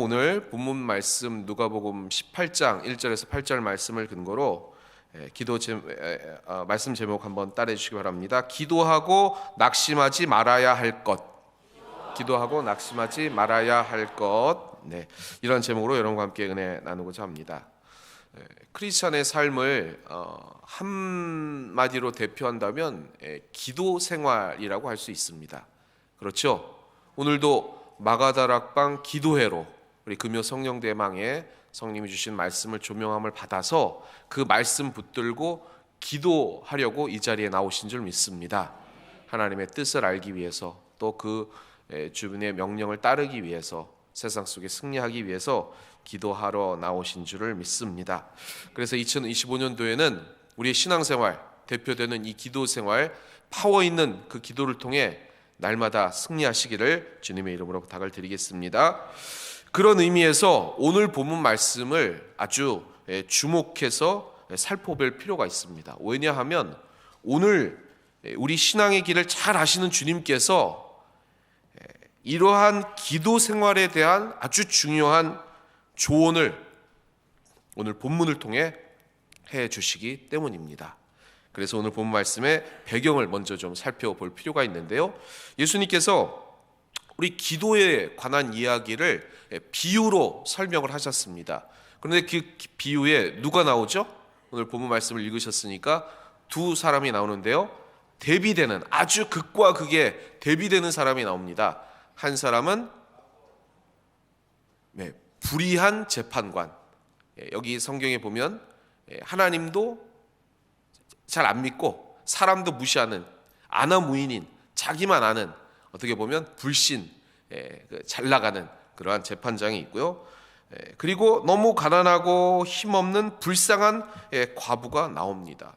오늘 본문 말씀 누가복음 18장 1절에서 8절 말씀을 근거로 말씀 제목 한번 따라해 주시기 바랍니다. 기도하고 낙심하지 말아야 할 것. 기도하고 낙심하지 말아야 할 것. 네, 이런 제목으로 여러분과 함께 은혜 나누고자 합니다. 크리스천의 삶을 한마디로 대표한다면 기도 생활이라고 할 수 있습니다. 그렇죠? 오늘도 마가다락방 기도회로 우리 금요 성령대망에 성령이 주신 말씀을 조명함을 받아서 그 말씀 붙들고 기도하려고 이 자리에 나오신 줄 믿습니다. 하나님의 뜻을 알기 위해서, 또 그 주변의 명령을 따르기 위해서, 세상 속에 승리하기 위해서 기도하러 나오신 줄을 믿습니다. 그래서 2025년도에는 우리의 신앙생활 대표되는 이 기도생활, 파워 있는 그 기도를 통해 날마다 승리하시기를 주님의 이름으로 부탁을 드리겠습니다. 그런 의미에서 오늘 본문 말씀을 아주 주목해서 살펴볼 필요가 있습니다. 왜냐하면 오늘 우리 신앙의 길을 잘 아시는 주님께서 이러한 기도 생활에 대한 아주 중요한 조언을 오늘 본문을 통해 해 주시기 때문입니다. 그래서 오늘 본문 말씀의 배경을 먼저 좀 살펴볼 필요가 있는데요. 예수님께서 우리 기도에 관한 이야기를 비유로 설명을 하셨습니다. 그런데 그 비유에 누가 나오죠? 오늘 본문 말씀을 읽으셨으니까 두 사람이 나오는데요. 대비되는, 아주 극과 극에 대비되는 사람이 나옵니다. 한 사람은 불의한 재판관. 여기 성경에 보면 하나님도 잘 안 믿고 사람도 무시하는 아나무인인, 자기만 아는, 어떻게 보면 불신, 잘 나가는 그러한 재판장이 있고요. 그리고 너무 가난하고 힘없는 불쌍한 과부가 나옵니다.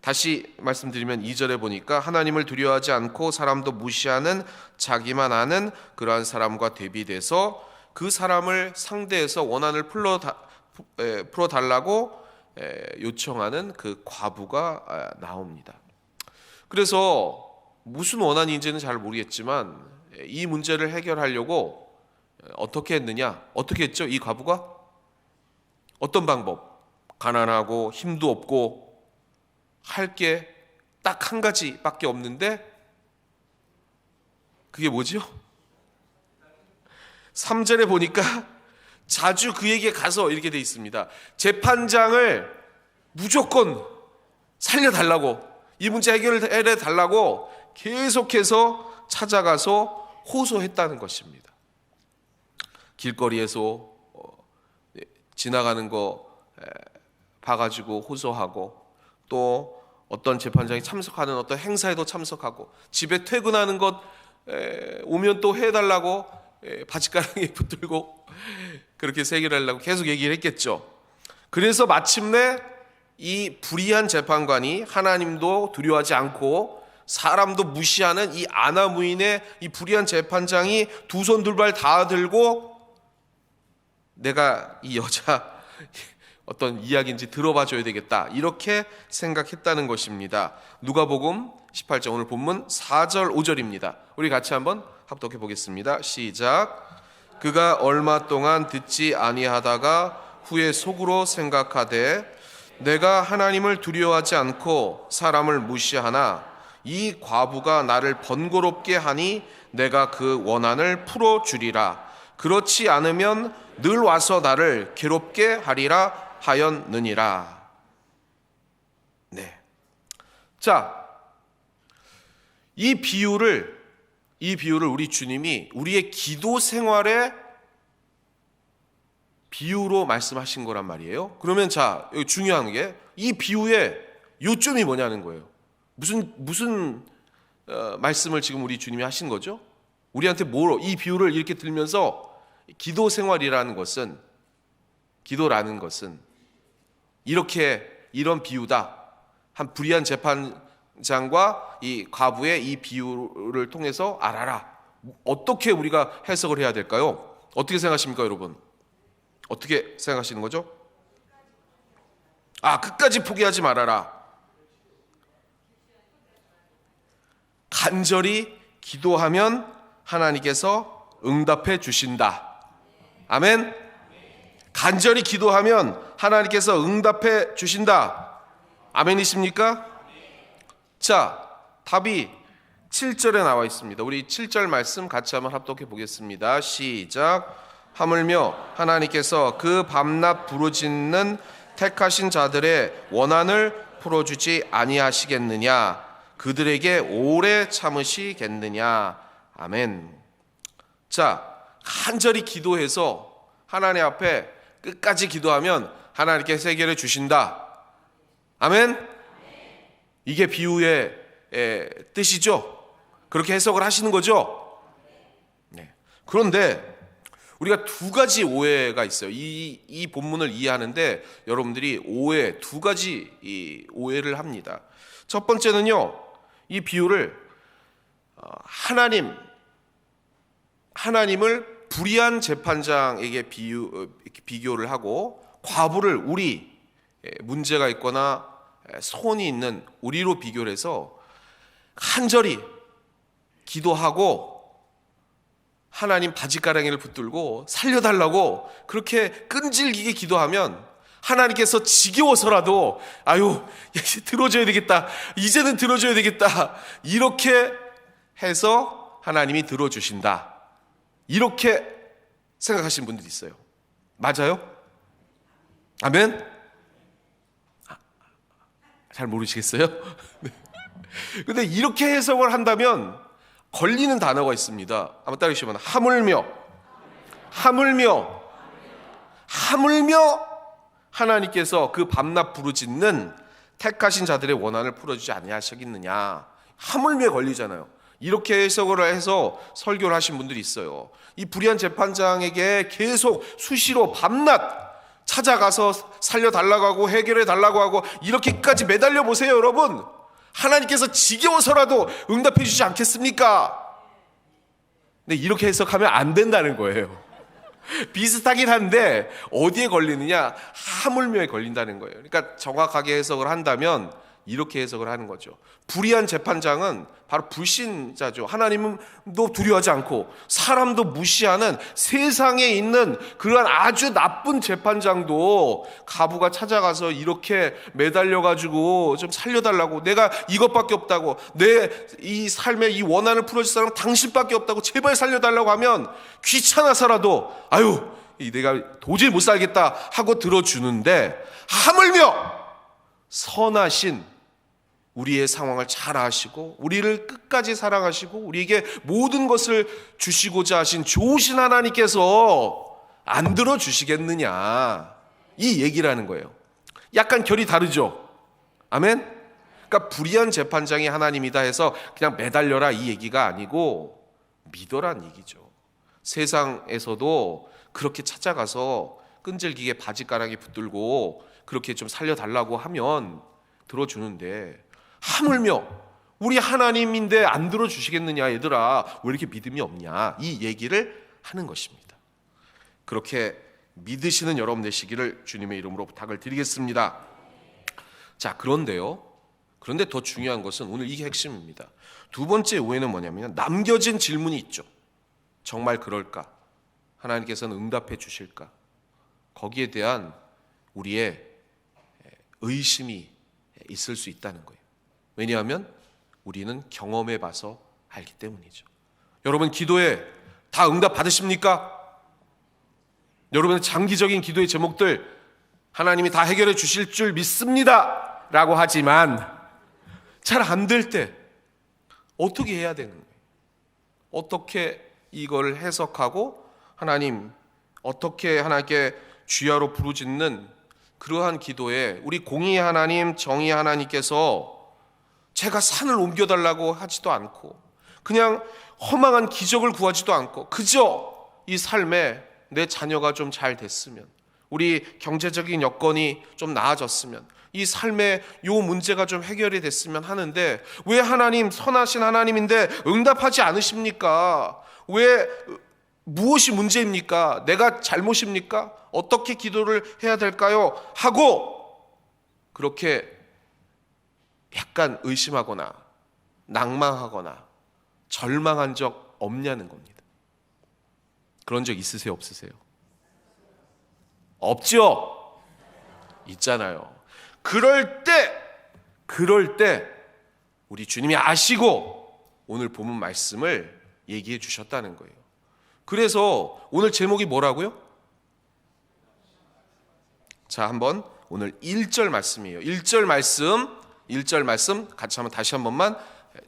다시 말씀드리면 2절에 보니까 하나님을 두려워하지 않고 사람도 무시하는 자기만 아는 그러한 사람과 대비돼서 그 사람을 상대해서 원한을 풀어달라고 요청하는 그 과부가 나옵니다. 그래서 무슨 원한인지는 잘 모르겠지만 이 문제를 해결하려고 어떻게 했느냐? 어떻게 했죠? 이 과부가? 어떤 방법? 가난하고 힘도 없고 할 게 딱 한 가지밖에 없는데 그게 뭐죠? 3절에 보니까 자주 그에게 가서 이렇게 돼 있습니다. 재판장을 무조건 살려달라고, 이 문제 해결해 달라고 계속해서 찾아가서 호소했다는 것입니다. 길거리에서 지나가는 거 봐가지고 호소하고, 또 어떤 재판장이 참석하는 어떤 행사에도 참석하고, 집에 퇴근하는 것 오면 또 해달라고 바지가랑이에 붙들고 그렇게 해결하려고 계속 얘기를 했겠죠. 그래서 마침내 이 불의한 재판관이 하나님도 두려워하지 않고 사람도 무시하는 이 아나무인의 이 불의한 재판장이 두 손 두 발 다 들고 내가 이 여자 어떤 이야기인지 들어봐 줘야 되겠다, 이렇게 생각했다는 것입니다. 누가복음 18장 오늘 본문 4절 5절입니다. 우리 같이 한번 합독해 보겠습니다. 시작. 그가 얼마 동안 듣지 아니하다가 후에 속으로 생각하되 내가 하나님을 두려워하지 않고 사람을 무시하나 이 과부가 나를 번거롭게 하니 내가 그 원한을 풀어주리라. 그렇지 않으면 늘 와서 나를 괴롭게 하리라 하였느니라. 네. 자, 이 비유를 우리 주님이 우리의 기도 생활의 비유로 말씀하신 거란 말이에요. 그러면 자, 여기 중요한 게 이 비유의 요점이 뭐냐는 거예요. 무슨 말씀을 지금 우리 주님이 하신 거죠? 우리한테 뭐로 이 비유를 이렇게 들면서 기도 생활이라는 것은, 기도라는 것은 이런 비유다. 한 불의한 재판장과 이 과부의 이 비유를 통해서 알아라. 어떻게 우리가 해석을 해야 될까요? 어떻게 생각하십니까, 여러분? 어떻게 생각하시는 거죠? 끝까지 포기하지 말아라. 간절히 기도하면 하나님께서 응답해 주신다. 아멘. 간절히 기도하면 하나님께서 응답해 주신다. 아멘이십니까? 자, 답이 7절에 나와 있습니다. 우리 7절 말씀 같이 한번 합독해 보겠습니다. 시작. 하물며 하나님께서 그 밤낮 부르짖는 택하신 자들의 원한을 풀어주지 아니하시겠느냐? 그들에게 오래 참으시겠느냐? 아멘. 자, 간절히 기도해서 하나님 앞에 끝까지 기도하면 하나님께서 해결해 주신다. 아멘. 이게 비유의 뜻이죠. 그렇게 해석을 하시는 거죠. 네. 그런데 우리가 두 가지 오해가 있어요. 이 본문을 이해하는데 여러분들이 두 가지 이 오해를 합니다. 첫 번째는요, 이 비유를 하나님을 불의한 재판장에게 비교를 하고 과부를 우리 문제가 있거나 소원이 있는 우리로 비교를 해서 간절히 기도하고 하나님 바지가랑이를 붙들고 살려달라고 그렇게 끈질기게 기도하면 하나님께서 지겨워서라도 들어줘야 되겠다, 이제는 들어줘야 되겠다, 이렇게 해서 하나님이 들어주신다, 이렇게 생각하시는 분들이 있어요. 맞아요? 아멘? 잘 모르시겠어요? 근데 이렇게 해석을 한다면 걸리는 단어가 있습니다. 한번 따라해주시면 하물며 하나님께서 그 밤낮 부르짖는 택하신 자들의 원한을 풀어주지 아니하시겠느냐. 하물며 걸리잖아요. 이렇게 해석을 해서 설교를 하신 분들이 있어요. 이 불의한 재판장에게 계속 수시로 밤낮 찾아가서 살려달라고 하고 해결해달라고 하고 이렇게까지 매달려 보세요. 여러분, 하나님께서 지겨워서라도 응답해 주지 않겠습니까? 근데 이렇게 해석하면 안 된다는 거예요. 비슷하긴 한데 어디에 걸리느냐? 하물며에 걸린다는 거예요. 그러니까 정확하게 해석을 한다면 이렇게 해석을 하는 거죠. 불의한 재판장은 바로 불신자죠. 하나님도 두려워하지 않고 사람도 무시하는 세상에 있는 그러한 아주 나쁜 재판장도 가부가 찾아가서 이렇게 매달려가지고 좀 살려달라고, 내가 이것밖에 없다고, 내 이 삶의 이 원한을 풀어줄 사람은 당신밖에 없다고, 제발 살려달라고 하면 귀찮아서라도 내가 도저히 못 살겠다 하고 들어주는데, 하물며 선하신 우리의 상황을 잘 아시고 우리를 끝까지 사랑하시고 우리에게 모든 것을 주시고자 하신 좋으신 하나님께서 안 들어주시겠느냐, 이 얘기라는 거예요. 약간 결이 다르죠. 아멘? 그러니까 불의한 재판장이 하나님이다 해서 그냥 매달려라 이 얘기가 아니고 믿어란 얘기죠. 세상에서도 그렇게 찾아가서 끈질기게 바지가랑이 붙들고 그렇게 좀 살려달라고 하면 들어주는데, 하물며 우리 하나님인데 안 들어주시겠느냐, 얘들아 왜 이렇게 믿음이 없냐, 이 얘기를 하는 것입니다. 그렇게 믿으시는 여러분 되시기를 주님의 이름으로 부탁을 드리겠습니다. 자, 그런데 더 중요한 것은 오늘 이게 핵심입니다. 두 번째 오해는 뭐냐면 남겨진 질문이 있죠. 정말 그럴까? 하나님께서는 응답해 주실까? 거기에 대한 우리의 의심이 있을 수 있다는 거예요. 왜냐하면 우리는 경험해 봐서 알기 때문이죠. 여러분, 기도에 다 응답 받으십니까? 여러분의 장기적인 기도의 제목들 하나님이 다 해결해 주실 줄 믿습니다 라고 하지만 잘 안 될 때 어떻게 해야 되는 거예요? 어떻게 이걸 해석하고 어떻게 하나님께 주야로 부르짖는 그러한 기도에 우리 공의 하나님, 정의 하나님께서 제가 산을 옮겨달라고 하지도 않고 그냥 허망한 기적을 구하지도 않고 그저 이 삶에 내 자녀가 좀 잘 됐으면, 우리 경제적인 여건이 좀 나아졌으면, 이 삶의 요 문제가 좀 해결이 됐으면 하는데 왜 하나님, 선하신 하나님인데 응답하지 않으십니까? 왜, 무엇이 문제입니까? 내가 잘못입니까? 어떻게 기도를 해야 될까요? 하고 그렇게 약간 의심하거나 낭망하거나 절망한 적 없냐는 겁니다. 그런 적 있으세요, 없으세요? 없죠? 있잖아요. 그럴 때 우리 주님이 아시고 오늘 본문 말씀을 얘기해 주셨다는 거예요. 그래서 오늘 제목이 뭐라고요? 자, 한번 오늘 1절 말씀이에요. 1절 말씀 같이 한번 다시 한 번만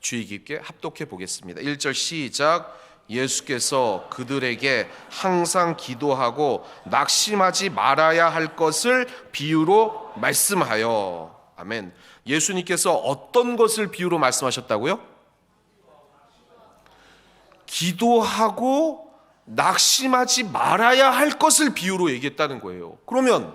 주의 깊게 합독해 보겠습니다. 1절 시작. 예수께서 그들에게 항상 기도하고 낙심하지 말아야 할 것을 비유로 말씀하여. 아멘. 예수님께서 어떤 것을 비유로 말씀하셨다고요? 기도하고 낙심하지 말아야 할 것을 비유로 얘기했다는 거예요. 그러면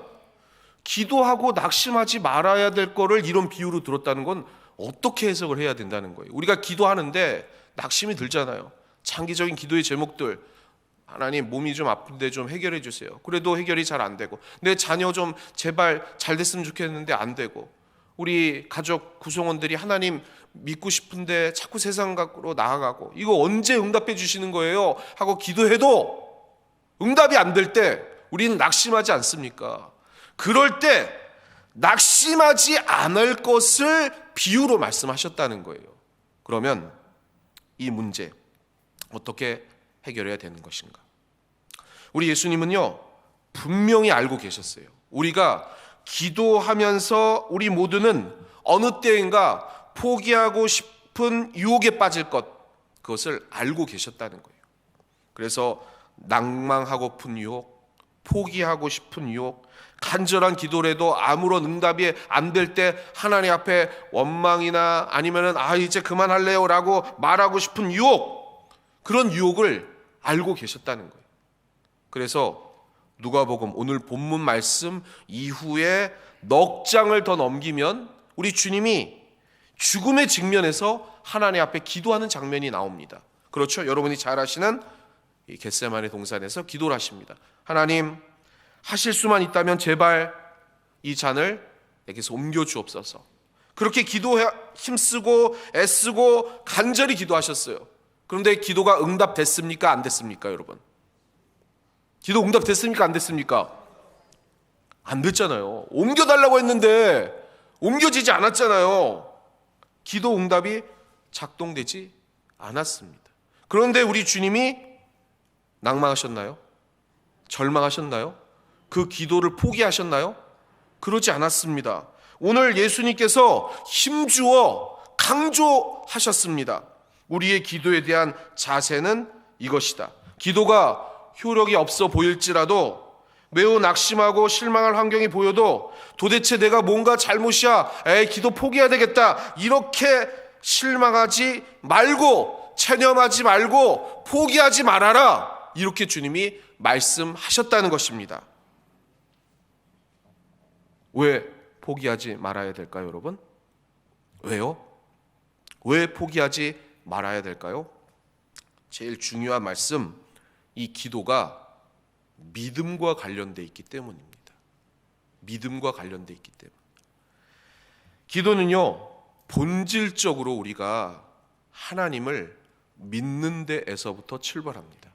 기도하고 낙심하지 말아야 될 거를 이런 비유로 들었다는 건 어떻게 해석을 해야 된다는 거예요? 우리가 기도하는데 낙심이 들잖아요. 장기적인 기도의 제목들, 하나님 몸이 좀 아픈데 좀 해결해 주세요. 그래도 해결이 잘 안 되고, 내 자녀 좀 제발 잘 됐으면 좋겠는데 안 되고, 우리 가족 구성원들이 하나님 믿고 싶은데 자꾸 세상 밖으로 나아가고, 이거 언제 응답해 주시는 거예요? 하고 기도해도 응답이 안 될 때 우리는 낙심하지 않습니까? 그럴 때 낙심하지 않을 것을 비유로 말씀하셨다는 거예요. 그러면 이 문제 어떻게 해결해야 되는 것인가? 우리 예수님은요, 분명히 알고 계셨어요. 우리가 기도하면서 우리 모두는 어느 때인가 포기하고 싶은 유혹에 빠질 것, 그것을 알고 계셨다는 거예요. 그래서 낭망하고픈 유혹, 포기하고 싶은 유혹, 간절한 기도라도 아무런 응답이 안 될 때 하나님 앞에 원망이나 아니면은 이제 그만할래요 라고 말하고 싶은 유혹, 그런 유혹을 알고 계셨다는 거예요. 그래서 누가복음 오늘 본문 말씀 이후에 넉 장을 더 넘기면 우리 주님이 죽음의 직면에서 하나님 앞에 기도하는 장면이 나옵니다. 그렇죠? 여러분이 잘 아시는 이 겟세마네 동산에서 기도를 하십니다. 하나님, 하실 수만 있다면 제발 이 잔을 내게서 옮겨 주옵소서. 그렇게 힘쓰고 애쓰고 간절히 기도하셨어요. 그런데 기도가 응답됐습니까? 안 됐습니까, 여러분? 기도 응답됐습니까? 안 됐습니까? 안 됐잖아요. 옮겨달라고 했는데 옮겨지지 않았잖아요. 기도 응답이 작동되지 않았습니다. 그런데 우리 주님이 낭망하셨나요? 절망하셨나요? 그 기도를 포기하셨나요? 그러지 않았습니다. 오늘 예수님께서 힘주어 강조하셨습니다. 우리의 기도에 대한 자세는 이것이다. 기도가 효력이 없어 보일지라도, 매우 낙심하고 실망할 환경이 보여도 도대체 내가 뭔가 잘못이야, 기도 포기해야 되겠다, 이렇게 실망하지 말고, 체념하지 말고 포기하지 말아라, 이렇게 주님이 말씀하셨다는 것입니다. 왜 포기하지 말아야 될까요, 여러분? 왜요? 왜 포기하지 말아야 될까요? 제일 중요한 말씀, 이 기도가 믿음과 관련되어 있기 때문입니다. 믿음과 관련되어 있기 때문에. 기도는요, 본질적으로 우리가 하나님을 믿는 데에서부터 출발합니다.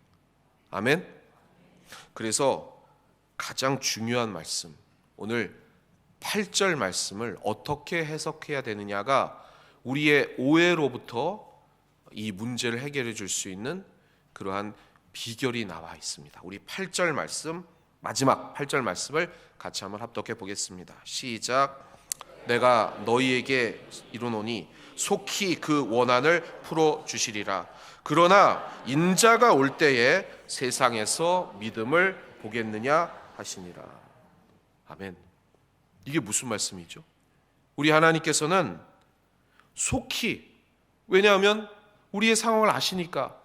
아멘? 그래서 가장 중요한 말씀, 오늘 8절 말씀을 어떻게 해석해야 되느냐가 우리의 오해로부터 이 문제를 해결해 줄 수 있는 그러한 비결이 나와 있습니다. 우리 8절 말씀, 마지막 8절 말씀을 같이 한번 합독해 보겠습니다. 시작. 내가 너희에게 이르노니 속히 그 원한을 풀어주시리라. 그러나 인자가 올 때에 세상에서 믿음을 보겠느냐 하시니라. 아멘. 이게 무슨 말씀이죠? 우리 하나님께서는 속히, 왜냐하면 우리의 상황을 아시니까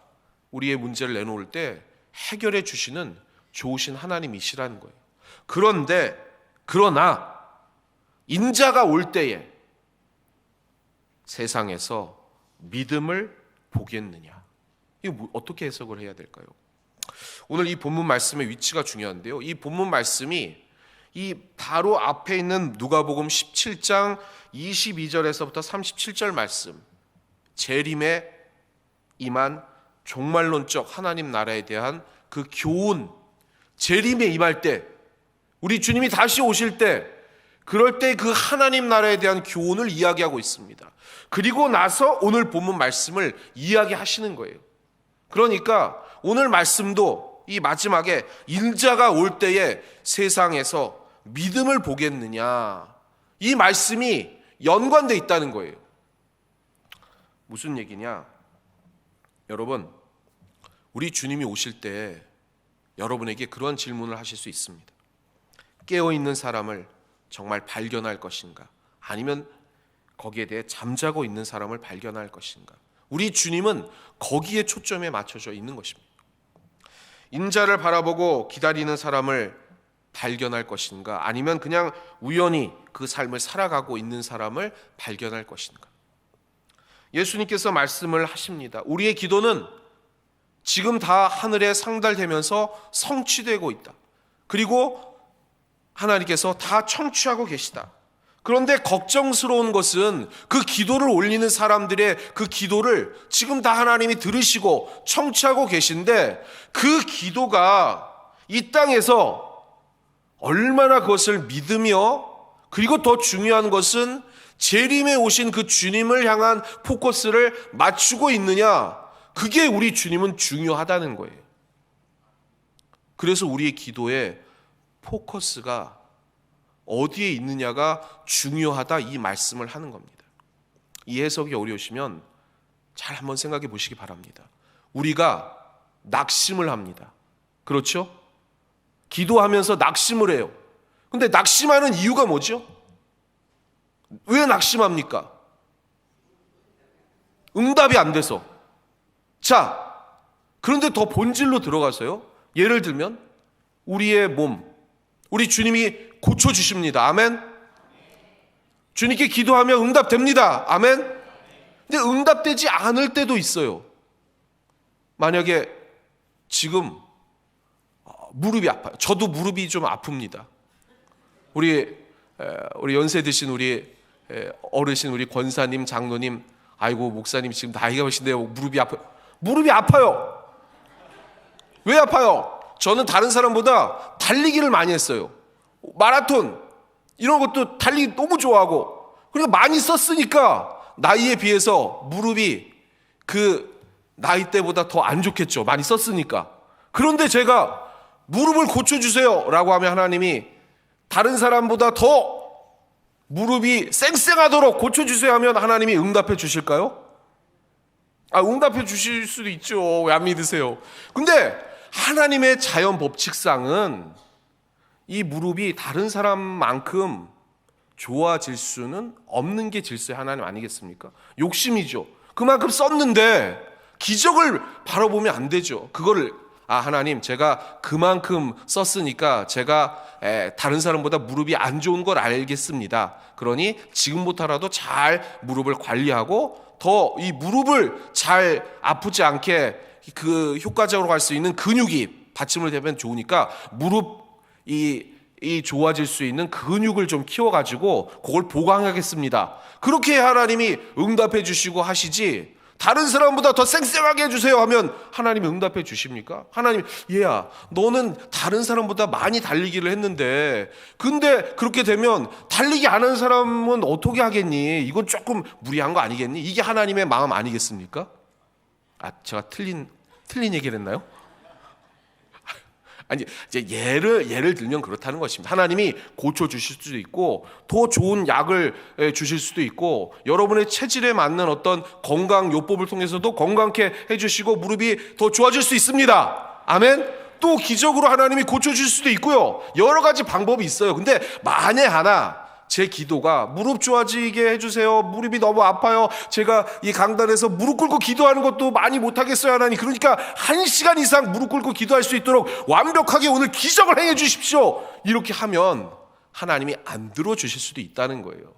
우리의 문제를 내놓을 때 해결해 주시는 좋으신 하나님이시라는 거예요. 그러나 인자가 올 때에 세상에서 믿음을 보겠느냐, 이거 어떻게 해석을 해야 될까요? 오늘 이 본문 말씀의 위치가 중요한데요, 이 본문 말씀이 이 바로 앞에 있는 누가복음 17장 22절에서부터 37절 말씀, 재림에 임한 종말론적 하나님 나라에 대한 그 교훈, 재림에 임할 때 우리 주님이 다시 오실 때, 그럴 때 그 하나님 나라에 대한 교훈을 이야기하고 있습니다. 그리고 나서 오늘 본문 말씀을 이야기하시는 거예요. 그러니까 오늘 말씀도 이 마지막에 인자가 올 때에 세상에서 믿음을 보겠느냐, 이 말씀이 연관되어 있다는 거예요. 무슨 얘기냐? 여러분, 우리 주님이 오실 때 여러분에게 그런 질문을 하실 수 있습니다. 깨어있는 사람을 정말 발견할 것인가? 아니면 거기에 대해 잠자고 있는 사람을 발견할 것인가? 우리 주님은 거기에 초점에 맞춰져 있는 것입니다. 인자를 바라보고 기다리는 사람을 발견할 것인가? 아니면 그냥 우연히 그 삶을 살아가고 있는 사람을 발견할 것인가? 예수님께서 말씀을 하십니다. 우리의 기도는 지금 다 하늘에 상달되면서 성취되고 있다. 그리고 하나님께서 다 청취하고 계시다. 그런데 걱정스러운 것은 그 기도를 올리는 사람들의 그 기도를 지금 다 하나님이 들으시고 청취하고 계신데, 그 기도가 이 땅에서 얼마나 그것을 믿으며, 그리고 더 중요한 것은 재림에 오신 그 주님을 향한 포커스를 맞추고 있느냐, 그게 우리 주님은 중요하다는 거예요. 그래서 우리의 기도의 포커스가 어디에 있느냐가 중요하다, 이 말씀을 하는 겁니다. 이 해석이 어려우시면 잘 한번 생각해 보시기 바랍니다. 우리가 낙심을 합니다. 그렇죠? 기도하면서 낙심을 해요. 근데 낙심하는 이유가 뭐죠? 왜 낙심합니까? 응답이 안 돼서. 자, 그런데 더 본질로 들어가서요, 예를 들면 우리의 몸, 우리 주님이 고쳐주십니다. 아멘. 주님께 기도하면 응답됩니다. 아멘. 근데 응답되지 않을 때도 있어요. 만약에 지금 무릎이 아파요. 저도 무릎이 좀 아픕니다. 우리 연세 드신 우리 어르신, 우리 권사님, 장로님, 아이고 목사님 지금 나이가 몇인데요, 무릎이 아파요. 무릎이 아파요. 왜 아파요? 저는 다른 사람보다 달리기를 많이 했어요. 마라톤 이런 것도 달리기 너무 좋아하고, 그러니까 많이 썼으니까 나이에 비해서 무릎이 그 나이 때보다 더 안 좋겠죠. 많이 썼으니까. 그런데 제가 무릎을 고쳐주세요 라고 하면 하나님이 다른 사람보다 더 무릎이 쌩쌩하도록 고쳐주세요 하면 하나님이 응답해 주실까요? 응답해 주실 수도 있죠. 왜 안 믿으세요? 근데 하나님의 자연 법칙상은 이 무릎이 다른 사람만큼 좋아질 수는 없는 게 질서의 하나님 아니겠습니까? 욕심이죠. 그만큼 썼는데 기적을 바라보면 안 되죠. 그거를 하나님, 제가 그만큼 썼으니까 제가 다른 사람보다 무릎이 안 좋은 걸 알겠습니다. 그러니 지금부터라도 잘 무릎을 관리하고 더 이 무릎을 잘 아프지 않게 그 효과적으로 갈 수 있는 근육이 받침을 되면 좋으니까 무릎이 좋아질 수 있는 근육을 좀 키워가지고 그걸 보강하겠습니다. 그렇게 하나님이 응답해 주시고 하시지, 다른 사람보다 더 쌩쌩하게 해주세요 하면 하나님이 응답해 주십니까? 하나님, 얘야 너는 다른 사람보다 많이 달리기를 했는데, 근데 그렇게 되면 달리기 안 하는 사람은 어떻게 하겠니? 이건 조금 무리한 거 아니겠니? 이게 하나님의 마음 아니겠습니까? 제가 틀린 얘기를 했나요? 아니, 이제 예를 들면 그렇다는 것입니다. 하나님이 고쳐주실 수도 있고, 더 좋은 약을 주실 수도 있고, 여러분의 체질에 맞는 어떤 건강 요법을 통해서도 건강케 해주시고 무릎이 더 좋아질 수 있습니다. 아멘. 또 기적으로 하나님이 고쳐줄 수도 있고요. 여러 가지 방법이 있어요. 근데 만에 하나 제 기도가 무릎 좋아지게 해주세요, 무릎이 너무 아파요, 제가 이 강단에서 무릎 꿇고 기도하는 것도 많이 못하겠어요 하나님, 그러니까 1시간 이상 무릎 꿇고 기도할 수 있도록 완벽하게 오늘 기적을 행해 주십시오, 이렇게 하면 하나님이 안 들어주실 수도 있다는 거예요.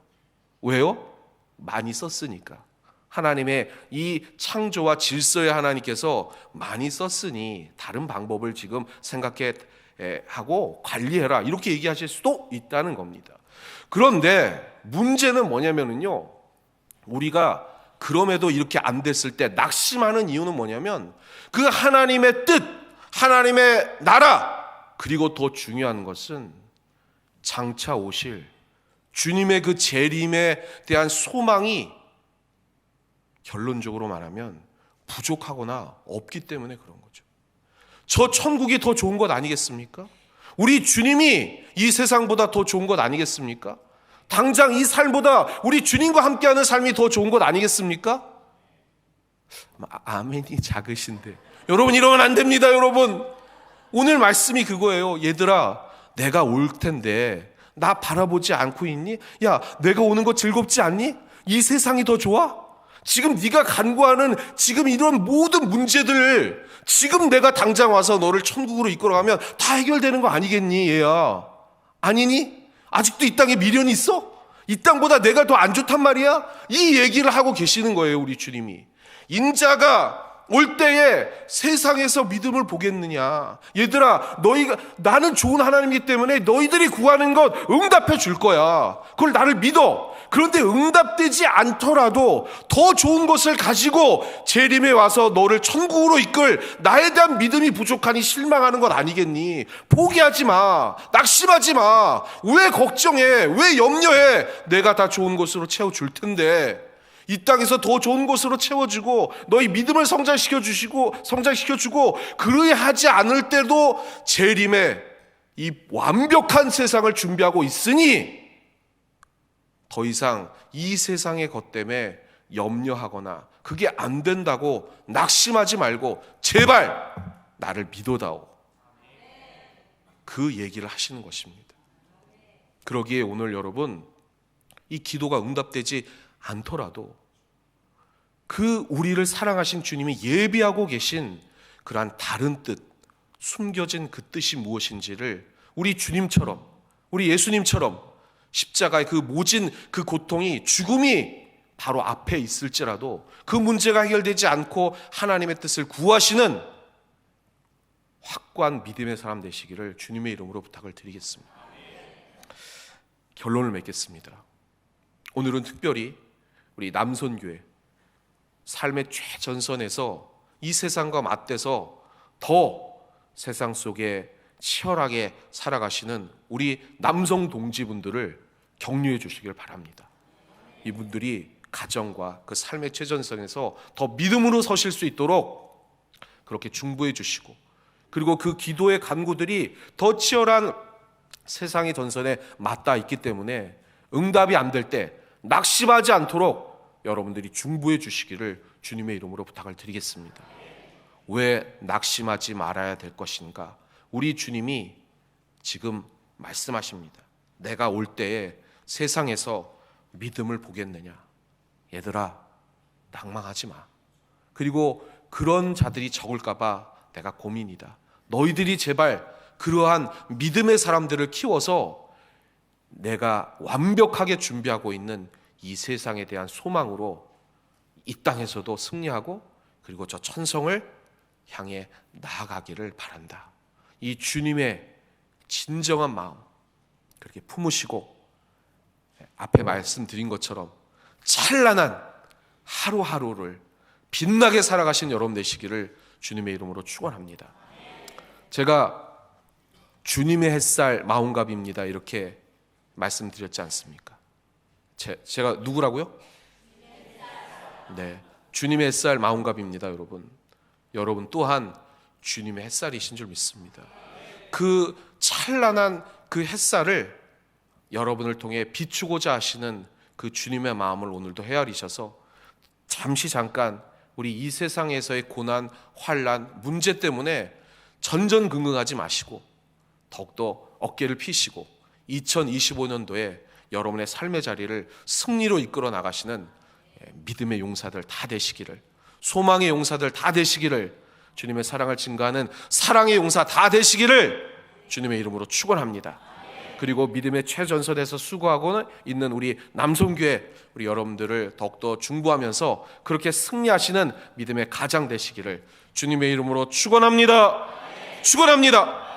왜요? 많이 썼으니까. 하나님의 이 창조와 질서의 하나님께서 많이 썼으니 다른 방법을 지금 생각해 하고 관리해라, 이렇게 얘기하실 수도 있다는 겁니다. 그런데 문제는 뭐냐면요, 우리가 그럼에도 이렇게 안 됐을 때 낙심하는 이유는 뭐냐면, 그 하나님의 뜻, 하나님의 나라, 그리고 더 중요한 것은 장차 오실 주님의 그 재림에 대한 소망이 결론적으로 말하면 부족하거나 없기 때문에 그런 거죠. 저 천국이 더 좋은 것 아니겠습니까? 우리 주님이 이 세상보다 더 좋은 것 아니겠습니까? 당장 이 삶보다 우리 주님과 함께하는 삶이 더 좋은 것 아니겠습니까? 아멘이 작으신데 여러분, 이러면 안 됩니다. 여러분, 오늘 말씀이 그거예요. 얘들아, 내가 올 텐데 나 바라보지 않고 있니? 야, 내가 오는 거 즐겁지 않니? 이 세상이 더 좋아? 지금 네가 간구하는 지금 이런 모든 문제들, 지금 내가 당장 와서 너를 천국으로 이끌어가면 다 해결되는 거 아니겠니, 얘야? 아니니? 아직도 이 땅에 미련이 있어? 이 땅보다 내가 더 안 좋단 말이야? 이 얘기를 하고 계시는 거예요, 우리 주님이. 인자가 올 때에 세상에서 믿음을 보겠느냐? 얘들아, 너희가, 나는 좋은 하나님이기 때문에 너희들이 구하는 것 응답해 줄 거야. 그걸 나를 믿어. 그런데 응답되지 않더라도 더 좋은 것을 가지고 재림에 와서 너를 천국으로 이끌 나에 대한 믿음이 부족하니 실망하는 것 아니겠니? 포기하지 마. 낙심하지 마. 왜 걱정해? 왜 염려해? 내가 다 좋은 것으로 채워줄 텐데. 이 땅에서 더 좋은 곳으로 채워주고 너희 믿음을 성장시켜주고 그리하지 않을 때도 재림에 이 완벽한 세상을 준비하고 있으니 더 이상 이 세상의 것 때문에 염려하거나 그게 안 된다고 낙심하지 말고 제발 나를 믿어다오. 그 얘기를 하시는 것입니다. 그러기에 오늘 여러분, 이 기도가 응답되지 않더라도 그 우리를 사랑하신 주님이 예비하고 계신 그러한 다른 뜻, 숨겨진 그 뜻이 무엇인지를 우리 주님처럼, 우리 예수님처럼 십자가의 그 모진 그 고통이, 죽음이 바로 앞에 있을지라도 그 문제가 해결되지 않고 하나님의 뜻을 구하시는 확고한 믿음의 사람 되시기를 주님의 이름으로 부탁을 드리겠습니다. 결론을 맺겠습니다. 오늘은 특별히 우리 남선교회 삶의 최전선에서 이 세상과 맞대서 더 세상 속에 치열하게 살아가시는 우리 남성 동지분들을 격려해 주시길 바랍니다. 이분들이 가정과 그 삶의 최전선에서 더 믿음으로 서실 수 있도록 그렇게 중보해 주시고, 그리고 그 기도의 간구들이 더 치열한 세상의 전선에 맞닿아 있기 때문에 응답이 안 될 때 낙심하지 않도록 여러분들이 중보해 주시기를 주님의 이름으로 부탁을 드리겠습니다. 왜 낙심하지 말아야 될 것인가? 우리 주님이 지금 말씀하십니다. 내가 올 때에 세상에서 믿음을 보겠느냐? 얘들아, 낭망하지 마. 그리고 그런 자들이 적을까 봐 내가 고민이다. 너희들이 제발 그러한 믿음의 사람들을 키워서 내가 완벽하게 준비하고 있는 이 세상에 대한 소망으로 이 땅에서도 승리하고 그리고 저 천성을 향해 나아가기를 바란다. 이 주님의 진정한 마음 그렇게 품으시고 앞에 말씀드린 것처럼 찬란한 하루하루를 빛나게 살아가신 여러분 되시기를 주님의 이름으로 축원합니다. 제가 주님의 햇살 마음갑입니다 이렇게 말씀드렸지 않습니까? 제가 누구라고요? 네, 주님의 햇살 마음갑입니다. 여러분 또한 주님의 햇살이신 줄 믿습니다. 그 찬란한 그 햇살을 여러분을 통해 비추고자 하시는 그 주님의 마음을 오늘도 헤아리셔서 잠깐 우리 이 세상에서의 고난, 환난, 문제 때문에 전전긍긍하지 마시고 더욱더 어깨를 펴시고 2025년도에 여러분의 삶의 자리를 승리로 이끌어 나가시는 믿음의 용사들 다 되시기를, 소망의 용사들 다 되시기를, 주님의 사랑을 증거하는 사랑의 용사 다 되시기를 주님의 이름으로 축원합니다. 그리고 믿음의 최전선에서 수고하고 있는 우리 남성교회 우리 여러분들을 더욱더 중보하면서 그렇게 승리하시는 믿음의 가장 되시기를 주님의 이름으로 축원합니다. 축원합니다.